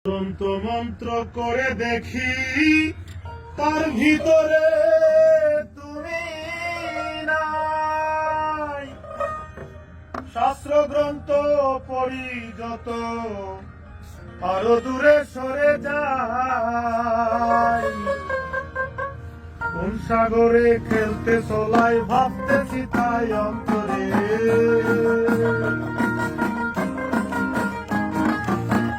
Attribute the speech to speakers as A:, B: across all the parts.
A: তন্ত্র মন্ত্র করে দেখি তার ভিতরে তুমি নাই। শাস্ত্র গ্রন্থ পড়ি যত আরো দূরে সরে যাই। কোন সাগরে খেলতে চলাই ভাবতেছি তাই অন্তরে।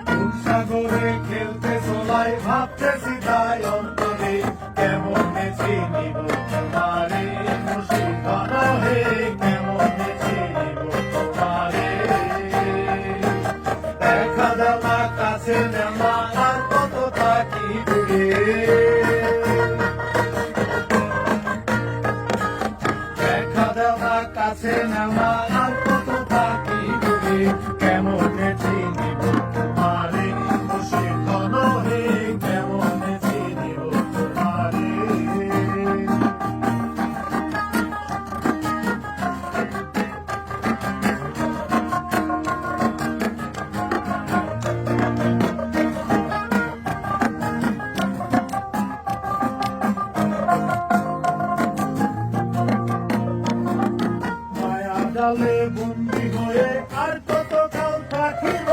A: কোন সাগরে খেলতে চলাই ভাবতেছি তাই অন্তরে। কেমন চিনিব তোমারে মুর্শিদান হে, কেমন চিনিব তোমারে। দেখা দেওয়া কাছে নেওয়া আর কত থাকি দূরে। দেখা দেওয়া কাছে নেওয়া আর কত থাকি দূরে। কেমন চিনিব তোমারে মুর্শিদান হে, কেমন চিনিব তোমারে। মায়া জালে বন্দী হয়ে আর কত কাল থাকিব।